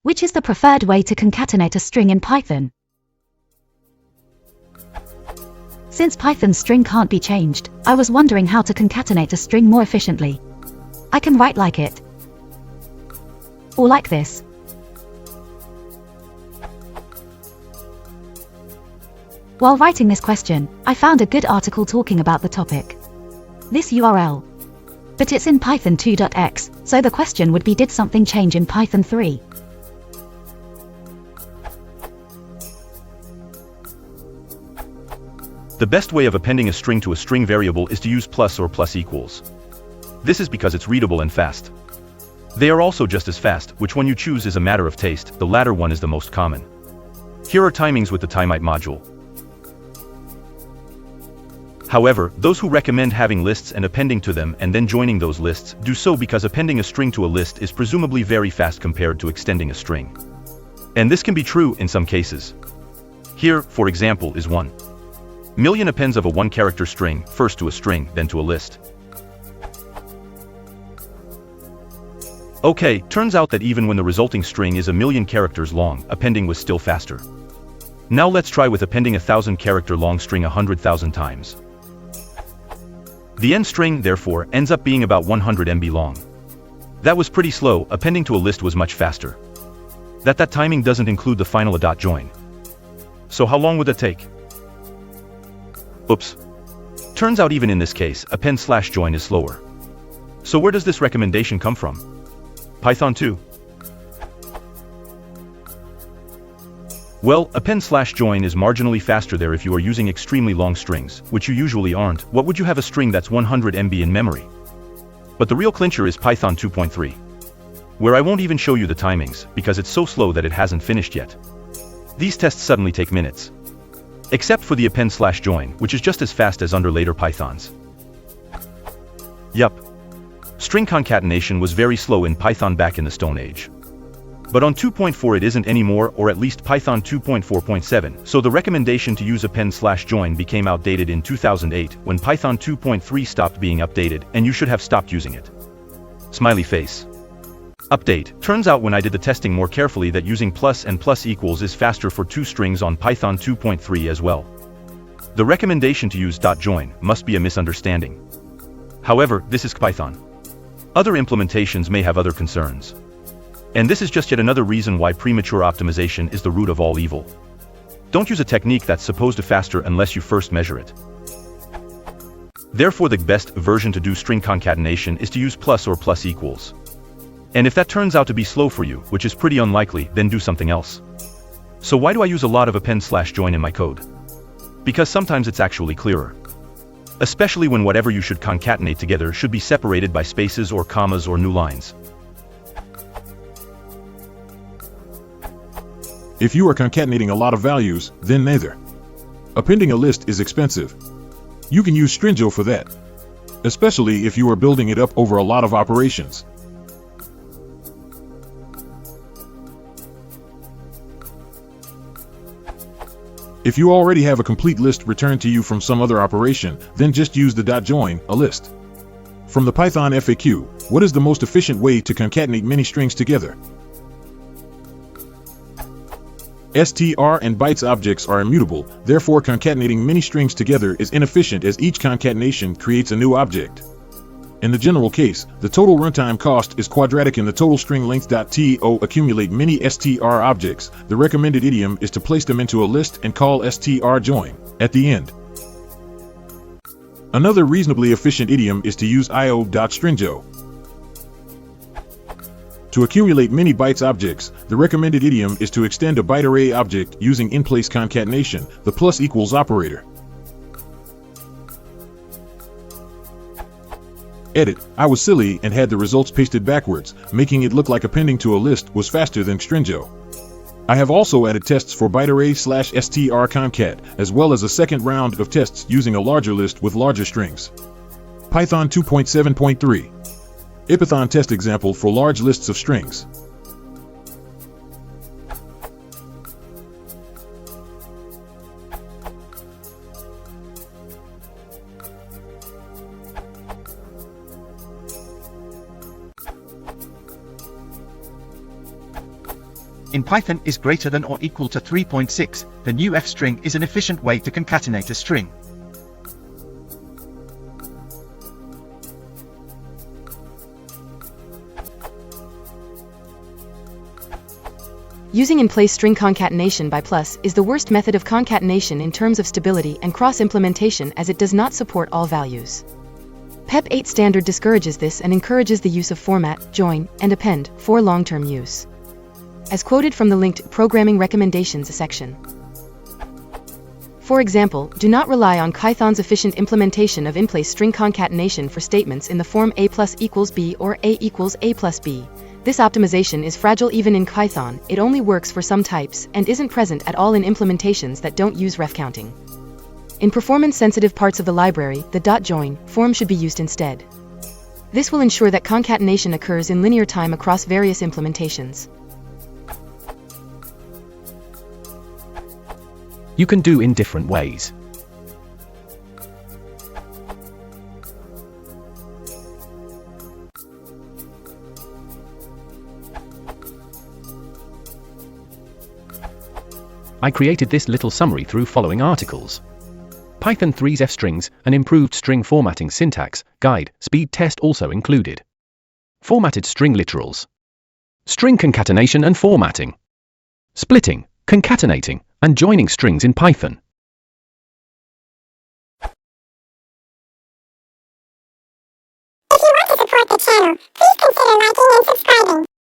Which is the preferred way to concatenate a string in Python? Since Python's string can't be changed, I was wondering how to concatenate a string more efficiently. I can write like it. Or like this. While writing this question, I found a good article talking about the topic. This URL. But it's in Python 2.x, so the question would be, did something change in Python 3? The best way of appending a string to a string variable is to use plus or plus equals. This is because it's readable and fast. They are also just as fast, which one you choose is a matter of taste, the latter one is the most common. Here are timings with the timite module. However, those who recommend having lists and appending to them and then joining those lists do so because appending a string to a list is presumably very fast compared to extending a string. And this can be true in some cases. Here, for example, is 1 million appends of a one-character string, first to a string, then to a list. Okay, turns out that even when the resulting string is 1,000,000 characters long, appending was still faster. Now let's try with appending a 1,000-character long string 100,000 times. The end string, therefore, ends up being about 100 MB long. That was pretty slow, appending to a list was much faster. That timing doesn't include the final dot join. So how long would that take? Oops. Turns out even in this case, append/join is slower. So where does this recommendation come from? Python 2. Well, append/join is marginally faster there if you are using extremely long strings, which you usually aren't. What would you have a string that's 100 MB in memory? But the real clincher is Python 2.3, where I won't even show you the timings, because it's so slow that it hasn't finished yet. These tests suddenly take minutes. Except for the append/join, which is just as fast as under later Pythons. Yup. String concatenation was very slow in Python back in the Stone Age. But on 2.4 it isn't anymore, or at least Python 2.4.7, so the recommendation to use append/join became outdated in 2008, when Python 2.3 stopped being updated, and you should have stopped using it. Smiley face. Update. Turns out when I did the testing more carefully that using plus and plus equals is faster for two strings on Python 2.3 as well. The recommendation to use .join must be a misunderstanding. However, this is Python. Other implementations may have other concerns. And this is just yet another reason why premature optimization is the root of all evil. Don't use a technique that's supposed to faster unless you first measure it. Therefore, the best version to do string concatenation is to use plus or plus equals. And if that turns out to be slow for you, which is pretty unlikely, then do something else. So why do I use a lot of append/join in my code? Because sometimes it's actually clearer. Especially when whatever you should concatenate together should be separated by spaces or commas or new lines. If you are concatenating a lot of values, then neither. Appending a list is expensive. You can use Stringo for that. Especially if you are building it up over a lot of operations. If you already have a complete list returned to you from some other operation, then just use the .join, a list. From the Python FAQ, what is the most efficient way to concatenate many strings together? str and bytes objects are immutable, therefore concatenating many strings together is inefficient as each concatenation creates a new object. In the general case, the total runtime cost is quadratic in the total string length.to accumulate many str objects. The recommended idiom is to place them into a list and call str_join at the end. Another reasonably efficient idiom is to use io.stringo. To accumulate many bytes objects, the recommended idiom is to extend a byte array object using in-place concatenation, the plus equals operator. Edit. I was silly and had the results pasted backwards, making it look like appending to a list was faster than Stringo. I have also added tests for byte array/str concat, as well as a second round of tests using a larger list with larger strings. Python 2.7.3. Ipython test example for large lists of strings. in Python is greater than or equal to 3.6, the new f string is an efficient way to concatenate a string. Using in-place string concatenation by plus is the worst method of concatenation in terms of stability and cross-implementation, as it does not support all values. PEP 8 standard discourages this and encourages the use of format, join, and append for long-term use. As quoted from the linked Programming Recommendations section. For example, do not rely on Python's efficient implementation of in-place string concatenation for statements in the form a plus equals b or a equals a plus b. This optimization is fragile even in Python. It only works for some types and isn't present at all in implementations that don't use ref counting. In performance-sensitive parts of the library, the .join form should be used instead. This will ensure that concatenation occurs in linear time across various implementations. You can do in different ways. I created this little summary through following articles. Python 3's f-strings, an improved string formatting syntax, guide, speed test also included. Formatted string literals. String concatenation and formatting. Splitting, concatenating, and joining strings in Python. If you want to support the channel, please consider liking and subscribing.